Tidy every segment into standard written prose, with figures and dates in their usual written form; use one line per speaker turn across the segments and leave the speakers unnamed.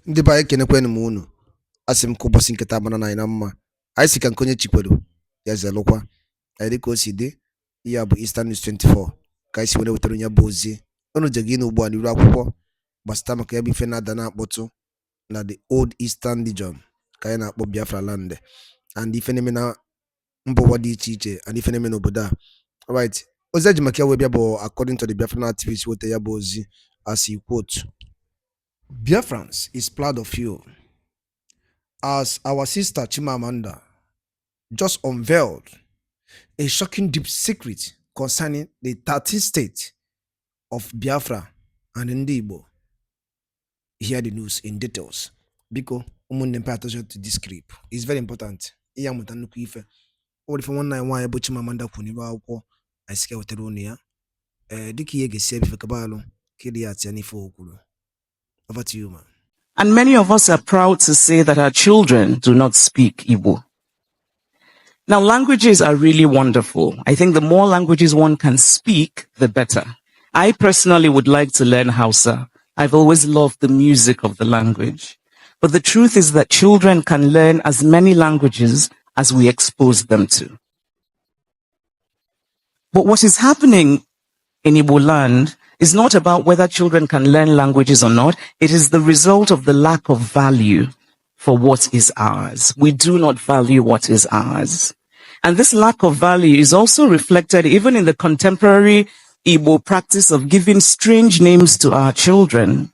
Ndị be anyị ekenekwanụ m unu. Asị m ka ụbọchị nketa mara na anyị na mma. Anyị si ka nke onye chikwelu ya zelụkwa. Anyị dịka o si dị, ihe a bụ Eastern News 24 ka anyị si were wetara ya bụ ozi. Unu je gị n'ugbu a n'iru akwụkwọ gbasata maka ya bụ ife na-ada na-akpọtụ na the Old Eastern Region ka anyị na-akpọ Biafra Land, and ife na-eme na mba ụwa dị iche iche, and ife na-eme n'obodo a. Alright, ozi eji maka ya wee bịa bụ according to the Biafran activist weta ya bụ ozi, as he quote: Biafrans is proud of you, as our sister Chimamanda just unveiled a shocking deep secret concerning the 13th state of Biafra and Ndigbo. Hear the news in details. Biko, umunne pay attention to this clip. It's very important. Iya muta nnukwu ife. O ife nwanne anyị nwaanyị bụ Chimamanda kwuru n'iru akwụkwọ anyị sika wetara unu ya. Dịka ihe ga-esi ebife kabalụ kiri ya tia n'ife okwuru. Over to you, man.
And many of us are proud to say that our children do not speak Igbo. Now, languages are really wonderful. I think the more languages one can speak, the better. I personally would like to learn Hausa. I've always loved the music of the language. But the truth is that children can learn as many languages as we expose them to. But what is happening in Igbo land is not about whether children can learn languages or not. It is the result of the lack of value for what is ours. We do not value what is ours. And this lack of value is also reflected even in the contemporary Igbo practice of giving strange names to our children.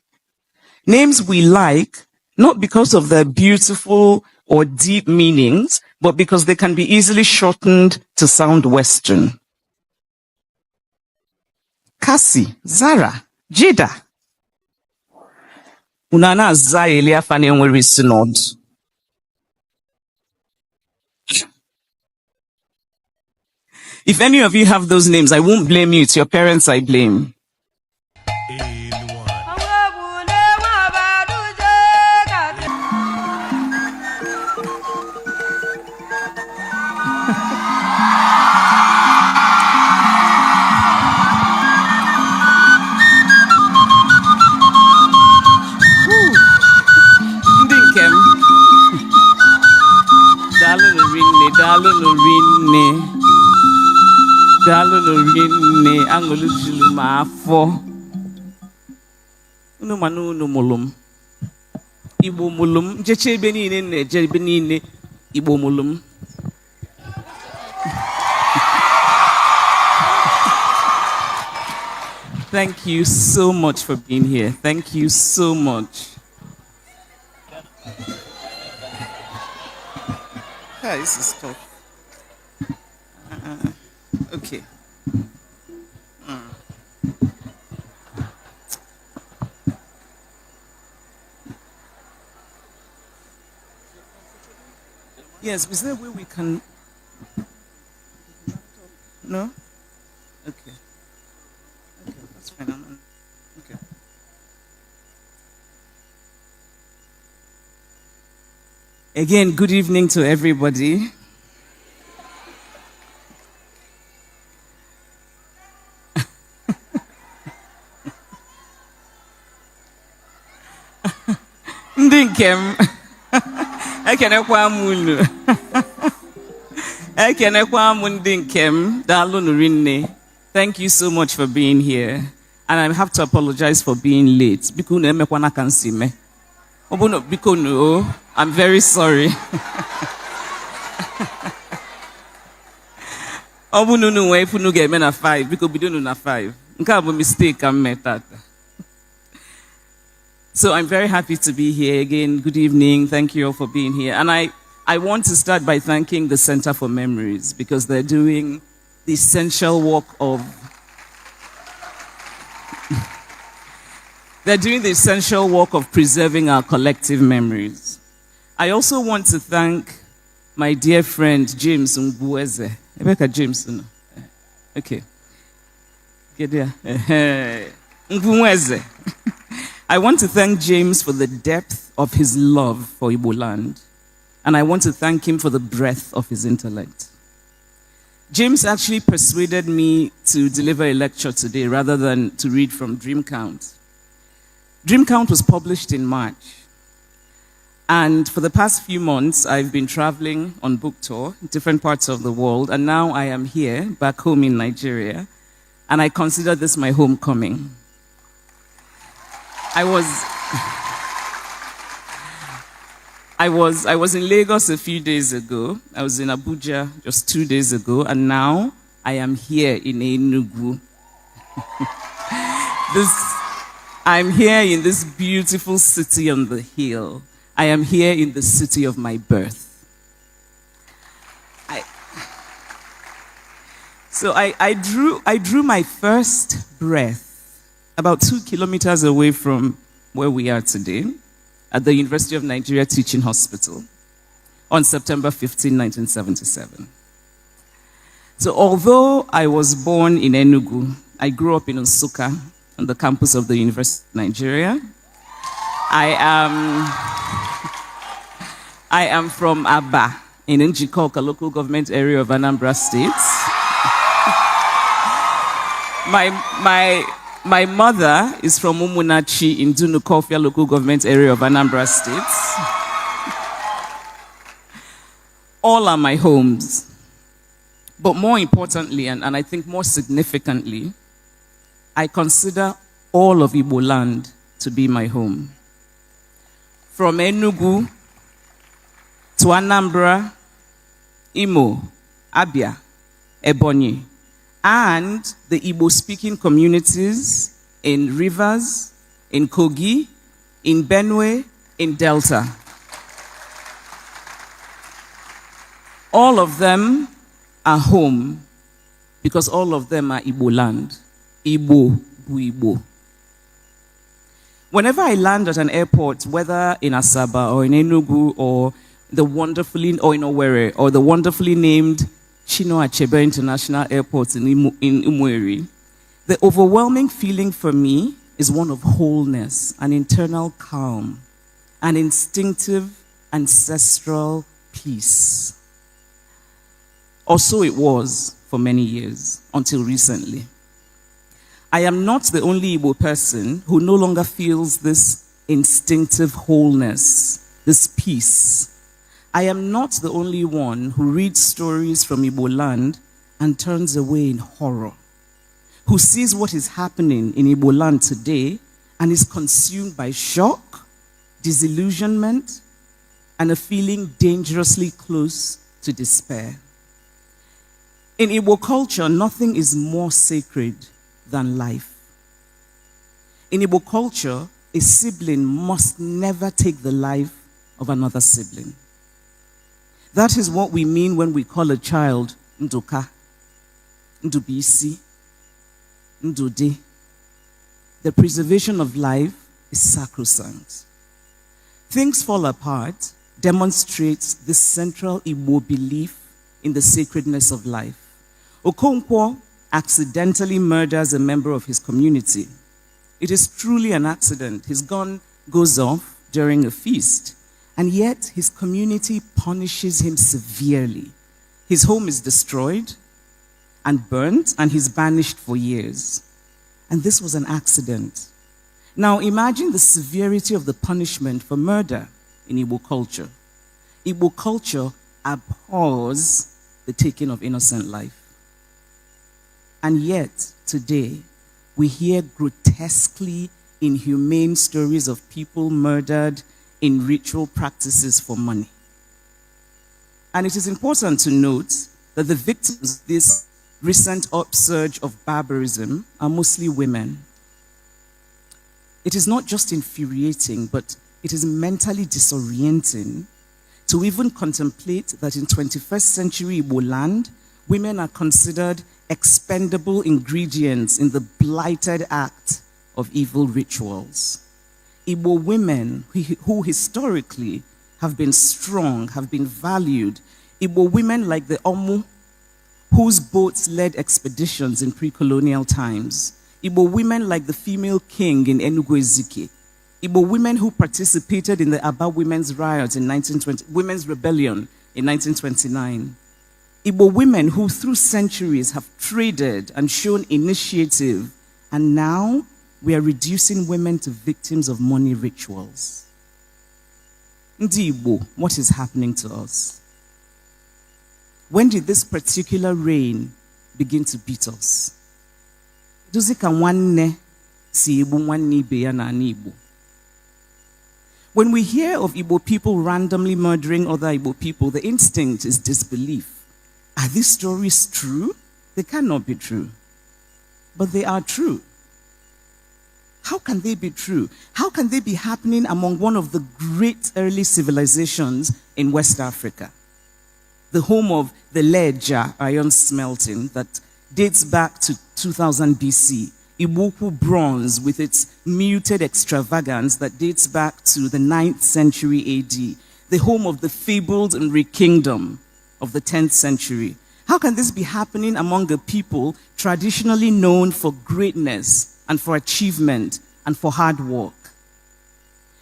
Names we like, not because of their beautiful or deep meanings, but because they can be easily shortened to sound Western. Kasi, Zara, Jida. Unana Zaelia Fani Nwere Synod. If any of you have those names, I won't blame you. It's your parents I blame. Dalo no rinne angolu julu ma afọ unu manu unu mulum Igbo mulum jeche ebe niile na-eje ebe niile Igbo mulum. Thank you so much for being here. Thank you so much. This is tough. Okay. Yes, is there a way we can? No? Okay. Okay, that's fine. Okay. Again, good evening to everybody. Ndinkem. Ekenekwa munu. Ekenekwa mundinkem. Dalo nurinne. Thank you so much for being here. And I have to apologize for being late. Biko emekwa na kansi me. Obono biko no. I'm very sorry. Obununu we ifunu ga eme na 5 biko bidonu na 5. Nke a bụ mistake am metata. So I'm very happy to be here again. Good evening. Thank you all for being here. And I want to start by thanking the Center for Memories because they're doing the essential work of preserving our collective memories. I also want to thank my dear friend James Mbueze. Rebecca James, no? Okay. Get there. Mbueze. I want to thank James for the depth of his love for Igbo land. And I want to thank him for the breadth of his intellect. James actually persuaded me to deliver a lecture today rather than to read from Dream Count. Dream Count was published in March. And for the past few months, I've been traveling on book tour in different parts of the world. And now I am here, back home in Nigeria. And I consider this my homecoming. I was in Lagos a few days ago. I was in Abuja just 2 days ago. And now I am here in Enugu. I'm here in this beautiful city on the hill. I am here in the city of my birth. I drew my first breath about 2 kilometers away from where we are today at the University of Nigeria Teaching Hospital on September 15, 1977. So although I was born in Enugu, I grew up in Nsukka on the campus of the University of Nigeria. I am from Aba in Njikoka, local government area of Anambra State. My mother is from Umunachi in Dunukofia, local government area of Anambra State. All are my homes. But more importantly, and I think more significantly, I consider all of Igbo land to be my home. From Enugu to Anambra, Imo, Abia, Ebonyi, and the Igbo-speaking communities in Rivers, in Kogi, in Benue, in Delta. All of them are home because all of them are Igbo land. Igbo bu Igbo. Whenever I land at an airport, whether in Asaba or in Enugu or in Owerri or the wonderfully named Chino Achebe International Airport in Umueri, the overwhelming feeling for me is one of wholeness, an internal calm, an instinctive, ancestral peace. Or so it was for many years, until recently. I am not the only Igbo person who no longer feels this instinctive wholeness, this peace. I am not the only one who reads stories from Igbo land and turns away in horror, who sees what is happening in Igbo land today and is consumed by shock, disillusionment, and a feeling dangerously close to despair. In Igbo culture, nothing is more sacred than life. In Igbo culture, a sibling must never take the life of another sibling. That is what we mean when we call a child Nduka, Ndubisi, Ndude. The preservation of life is sacrosanct. Things Fall Apart demonstrates this central Igbo belief in the sacredness of life. Okonkwo accidentally murders a member of his community. It is truly an accident. His gun goes off during a feast, and yet his community punishes him severely. His home is destroyed and burnt, and he's banished for years. And this was an accident. Now imagine the severity of the punishment for murder in Igbo culture. Igbo culture abhors the taking of innocent life. And yet, today, we hear grotesquely inhumane stories of people murdered in ritual practices for money. And it is important to note that the victims of this recent upsurge of barbarism are mostly women. It is not just infuriating, but it is mentally disorienting to even contemplate that in 21st century Igbo land, women are considered expendable ingredients in the blighted act of evil rituals. Igbo women who historically have been strong, have been valued. Igbo women like the Omu, whose boats led expeditions in pre-colonial times. Igbo women like the female king in Enugu Ezike. Igbo women who participated in the Aba Women's Riot in Women's Rebellion in 1929. Igbo women who through centuries have traded and shown initiative, and now we are reducing women to victims of money rituals. Ndigbo, what is happening to us? When did this particular rain begin to beat us? When we hear of Igbo people randomly murdering other Igbo people, the instinct is disbelief. Are these stories true? They cannot be true. But they are true. How can they be true? How can they be happening among one of the great early civilizations in West Africa? The home of the Leja iron smelting that dates back to 2000 BC. Ibuku bronze with its muted extravagance that dates back to the 9th century AD. The home of the fabled Nri kingdom of the 10th century. How can this be happening among a people traditionally known for greatness and for achievement and for hard work?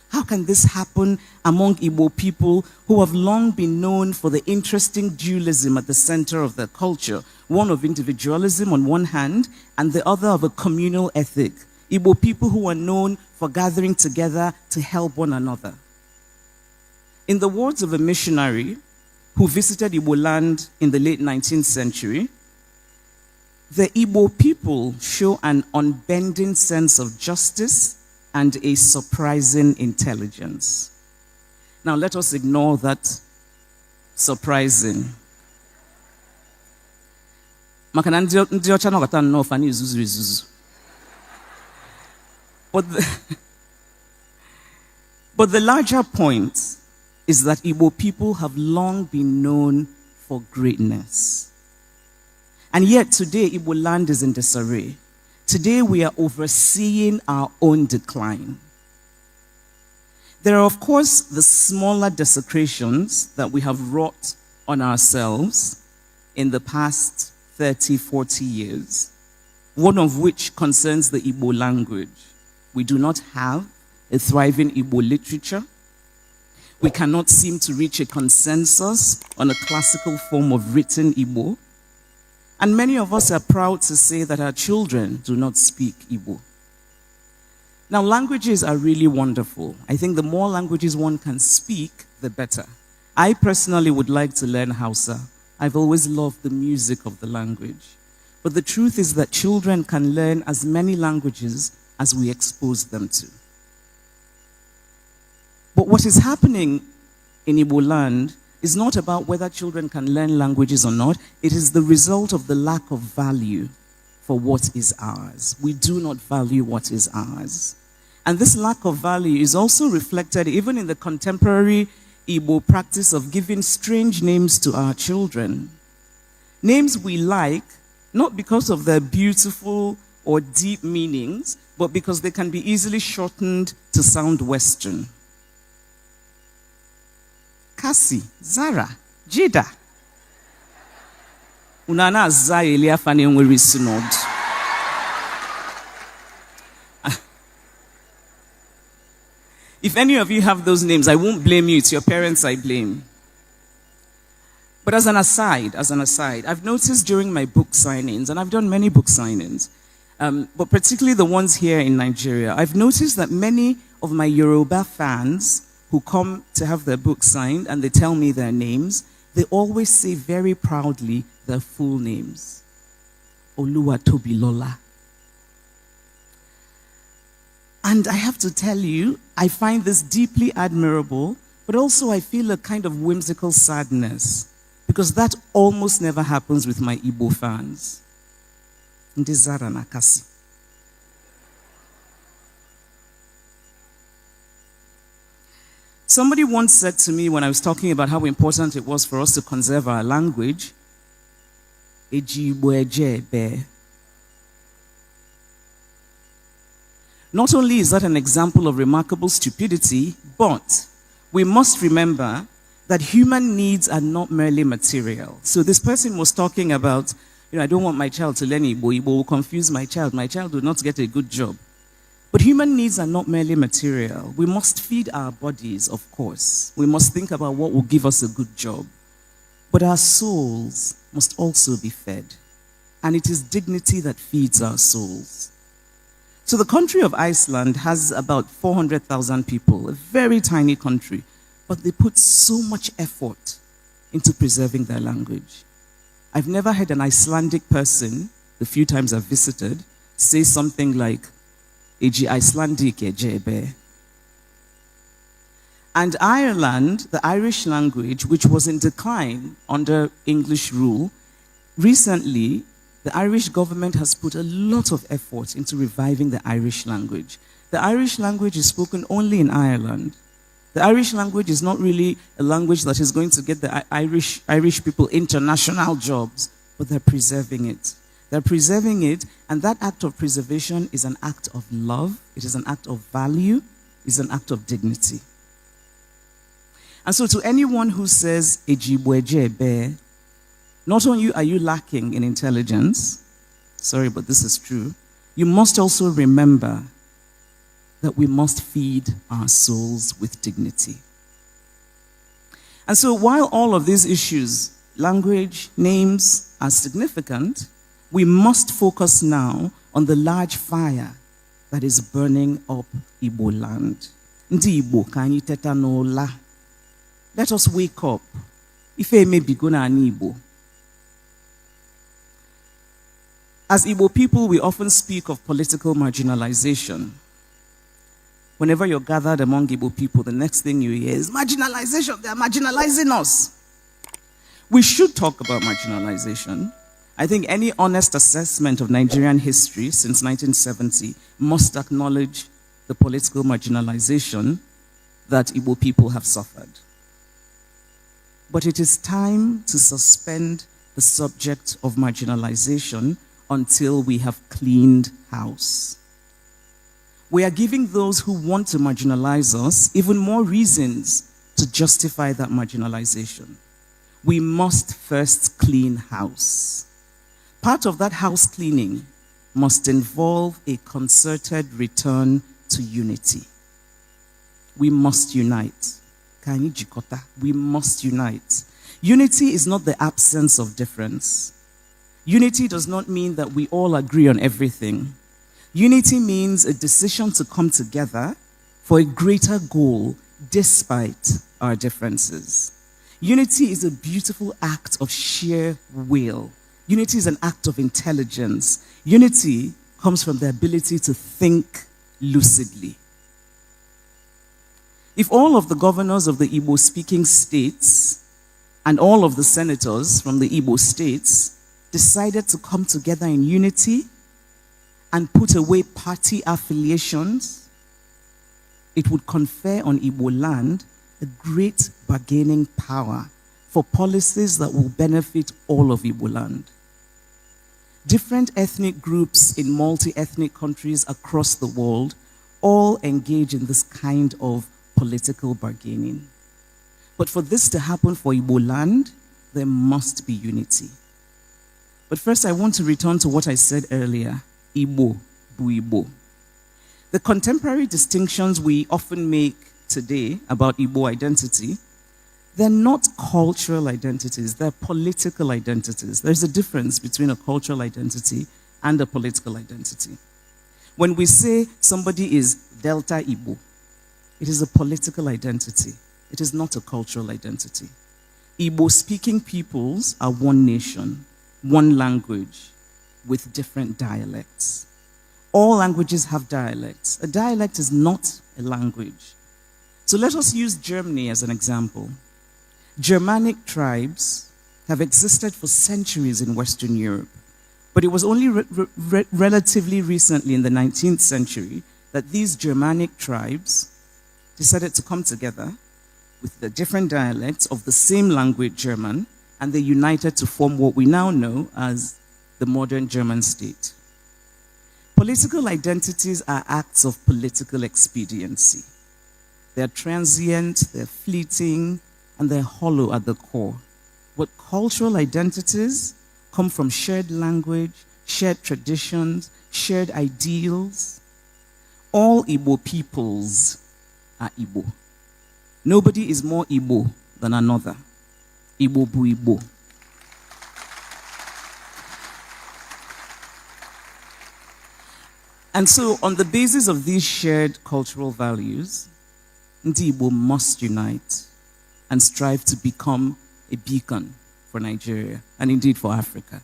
How can this happen among Igbo people who have long been known for the interesting dualism at the center of their culture, one of individualism on one hand, and the other of a communal ethic? Igbo people who are known for gathering together to help one another. In the words of a missionary who visited Igbo land in the late 19th century, the Igbo people show an unbending sense of justice and a surprising intelligence. Now let us ignore that surprising. But the larger point is that Igbo people have long been known for greatness. And yet today, Igbo land is in disarray. Today, we are overseeing our own decline. There are, of course, the smaller desecrations that we have wrought on ourselves in the past 30, 40 years, one of which concerns the Igbo language. We do not have a thriving Igbo literature. We cannot seem to reach a consensus on a classical form of written Igbo. And many of us are proud to say that our children do not speak Igbo. Now, languages are really wonderful. I think the more languages one can speak, the better. I personally would like to learn Hausa. I've always loved the music of the language. But the truth is that children can learn as many languages as we expose them to. But what is happening in Igbo land is not about whether children can learn languages or not. It is the result of the lack of value for what is ours. We do not value what is ours. And this lack of value is also reflected even in the contemporary Igbo practice of giving strange names to our children. Names we like, not because of their beautiful or deep meanings, but because they can be easily shortened to sound Western. Kasi, Zara, Jida. Unana Zaya Eliafane Nweri Synod. If any of you have those names, I won't blame you. It's your parents I blame. But as an aside, I've noticed during my book signings, and I've done many book signings, but particularly the ones here in Nigeria, I've noticed that many of my Yoruba fans who come to have their book signed and they tell me their names, they always say very proudly their full names. Oluwatobilola. And I have to tell you, I find this deeply admirable, but also I feel a kind of whimsical sadness because that almost never happens with my Igbo fans. Ndizara Nakasi. Somebody once said to me when I was talking about how important it was for us to conserve our language, not only is that an example of remarkable stupidity, but we must remember that human needs are not merely material. So this person was talking about, I don't want my child to learn Igbo. Igbo will confuse my child. My child will not get a good job. But human needs are not merely material. We must feed our bodies, of course. We must think about what will give us a good job. But our souls must also be fed. And it is dignity that feeds our souls. So the country of Iceland has about 400,000 people, a very tiny country. but they put so much effort into preserving their language. I've never heard an Icelandic person, the few times I've visited, say something like, Eji Icelandic ejebe. And Ireland, the Irish language, which was in decline under English rule, recently, the Irish government has put a lot of effort into reviving the Irish language. The Irish language is spoken only in Ireland. The Irish language is not really a language that is going to get the Irish people international jobs, but they're preserving it. They're preserving it, and that act of preservation is an act of love, it is an act of value, it's an act of dignity. And so to anyone who says, Ejigbo ejebe, not only are you lacking in intelligence, sorry, but this is true, you must also remember that we must feed our souls with dignity. And so while all of these issues, language, names, are significant, we must focus now on the large fire that is burning up Igbo land. Ndigbo kanyi teta n'ụla. Let us wake up. Ife emebigo na ani Igbo. As Igbo people, we often speak of political marginalization. Whenever you're gathered among Igbo people, the next thing you hear is marginalization. They're marginalizing us. We should talk about marginalization. I think any honest assessment of Nigerian history since 1970 must acknowledge the political marginalization that Igbo people have suffered. But it is time to suspend the subject of marginalization until we have cleaned house. We are giving those who want to marginalize us even more reasons to justify that marginalization. We must first clean house. Part of that house cleaning must involve a concerted return to unity. We must unite. We must unite. Unity is not the absence of difference. Unity does not mean that we all agree on everything. Unity means a decision to come together for a greater goal despite our differences. Unity is a beautiful act of sheer will. Unity is an act of intelligence. Unity comes from the ability to think lucidly. If all of the governors of the Igbo-speaking states and all of the senators from the Igbo states decided to come together in unity and put away party affiliations, it would confer on Igbo land a great bargaining power for policies that will benefit all of Igbo land. Different ethnic groups in multi-ethnic countries across the world all engage in this kind of political bargaining. But for this to happen for Igbo land, there must be unity. But first, I want to return to what I said earlier, Igbo, bu Igbo. The contemporary distinctions we often make today about Igbo identity, they're not cultural identities, they're political identities. There's a difference between a cultural identity and a political identity. When we say somebody is Delta Igbo, it is a political identity. It is not a cultural identity. Igbo-speaking peoples are one nation, one language, with different dialects. All languages have dialects. A dialect is not a language. So let us use Germany as an example. Germanic tribes have existed for centuries in Western Europe, but it was only relatively recently in the 19th century that these Germanic tribes decided to come together with the different dialects of the same language, German, and they united to form what we now know as the modern German state. Political identities are acts of political expediency. They're transient, they're fleeting, and they're hollow at the core. But cultural identities come from shared language, shared traditions, shared ideals. All Igbo peoples are Igbo. Nobody is more Igbo than another. Igbo bu Igbo. And so, on the basis of these shared cultural values, Ndigbo must unite. and strive to become a beacon for Nigeria and indeed for Africa.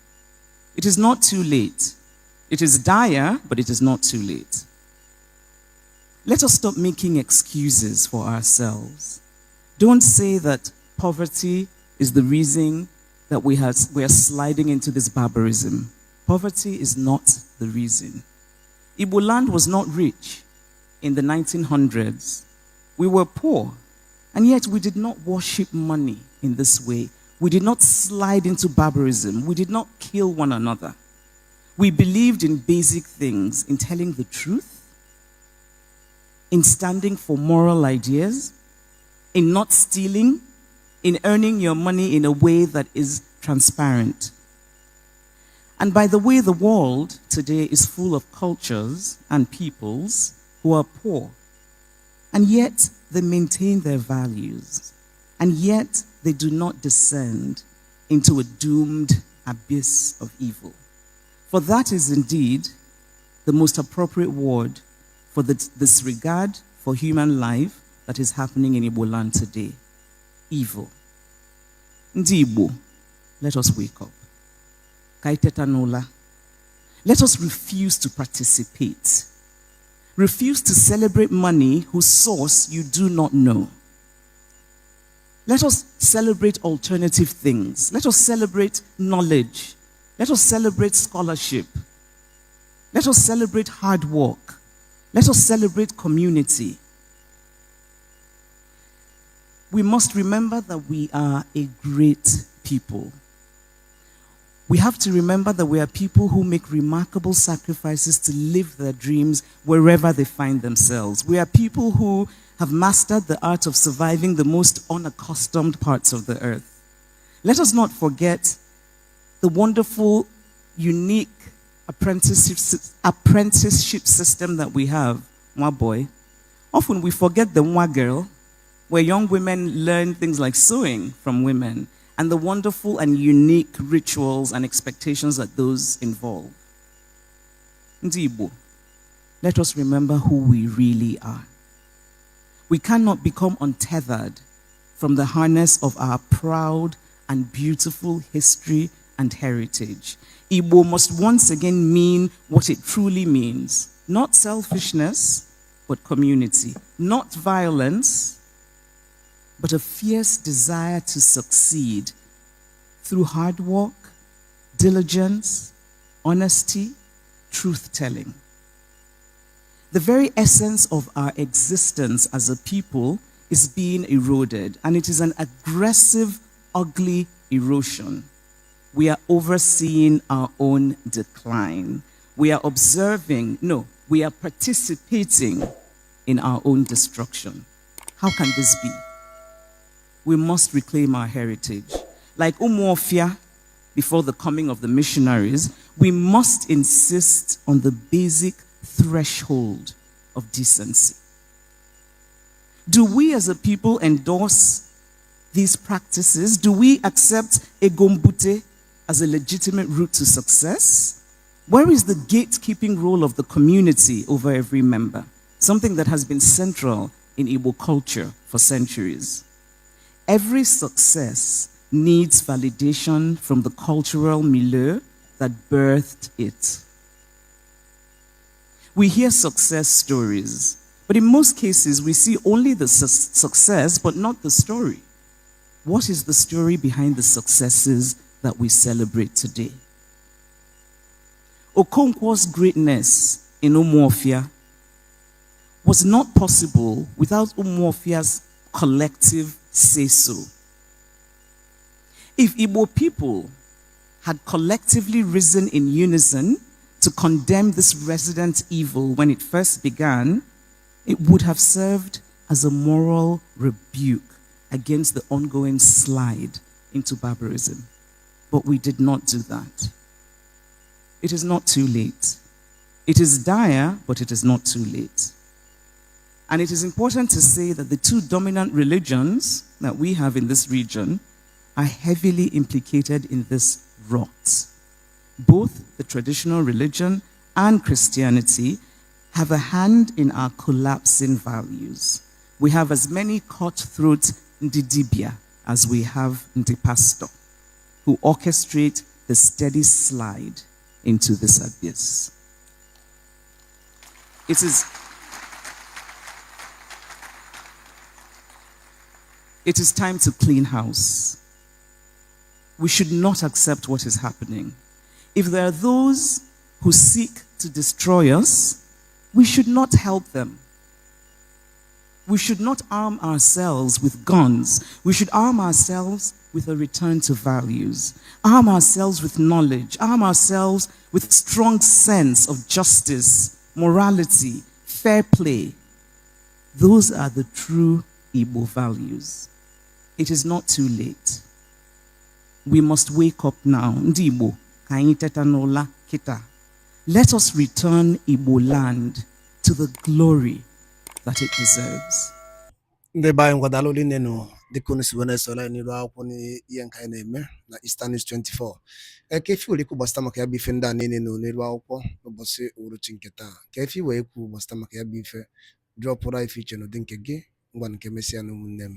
It is not too late. It is dire, but it is not too late. Let us stop making excuses for ourselves. Don't say that poverty is the reason that we are sliding into this barbarism. Poverty is not the reason. Igbo land was not rich in the 1900s. We were poor, and yet we did not worship money in this way. We did not slide into barbarism. We did not kill one another. We believed in basic things, in telling the truth, in standing for moral ideas, in not stealing, in earning your money in a way that is transparent. And by the way, the world today is full of cultures and peoples who are poor, and yet they maintain their values, and yet they do not descend into a doomed abyss of evil. For that is indeed the most appropriate word for the disregard for human life that is happening in Igbo land today. Evil. Ndigbo, let us wake up. Kaiteta nola. Let us refuse to participate. Refuse to celebrate money whose source you do not know. Let us celebrate alternative things. Let us celebrate knowledge. Let us celebrate scholarship. Let us celebrate hard work. Let us celebrate community. We must remember that we are a great people. We have to remember that we are people who make remarkable sacrifices to live their dreams wherever they find themselves. We are people who have mastered the art of surviving the most unaccustomed parts of the earth. Let us not forget the wonderful, unique apprenticeship system that we have, Mwa boy. Often we forget the Mwa girl, where young women learn things like sewing from women, and the wonderful and unique rituals and expectations that those involve. Ndigbo, let us remember who we really are. We cannot become untethered from the harness of our proud and beautiful history and heritage. Igbo must once again mean what it truly means. Not selfishness, but community. Not violence, but a fierce desire to succeed through hard work, diligence, honesty, truth-telling. The very essence of our existence as a people is being eroded, and it is an aggressive, ugly erosion. We are overseeing our own decline. We are we are participating in our own destruction. How can this be? We must reclaim our heritage. Like Umuofia, before the coming of the missionaries, we must insist on the basic threshold of decency. Do we as a people endorse these practices? Do we accept Egombute as a legitimate route to success? Where is the gatekeeping role of the community over every member? Something that has been central in Igbo culture for centuries. Every success needs validation from the cultural milieu that birthed it. We hear success stories, but in most cases we see only the success but not the story. What is the story behind the successes that we celebrate today? Okonkwo's greatness in Umuofia was not possible without Umuofia's collective say-so. If Igbo people had collectively risen in unison to condemn this resident evil when it first began, it would have served as a moral rebuke against the ongoing slide into barbarism. But we did not do that. It is not too late. It is dire, but it is not too late. And it is important to say that the two dominant religions that we have in this region are heavily implicated in this rot. Both the traditional religion and Christianity have a hand in our collapsing values. We have as many cutthroat Ndidibia as we have Pastor, who orchestrate the steady slide into this abyss. It is time to clean house. We should not accept what is happening. If there are those who seek to destroy us, we should not help them. We should not arm ourselves with guns. We should arm ourselves with a return to values. Arm ourselves with knowledge. Arm ourselves with strong sense of justice, morality, fair play. Those are the true Igbo values. It is not too late. We must wake up now. Ndigbo, kaini tetanola kita. Let us return Igbo land to the glory that it deserves.
Ndị be anyị ngwadalụ niile nụ dịka unu si wee na-esola n'iru akwụkwọ n'ihe nke anyị na-eme na Eastern News 24. Ka efi were ikwu gbasịta maka ya bụ ife ndị a niile nụ n'iru akwụkwọ n'ụbọchị uhuruchi nke taa. Ka efi wee ikwu gbasịta maka ya bụ ife drọpụrụ ife iche n'ụdị nke gị ngwa nke mesịa na ụmụnne m.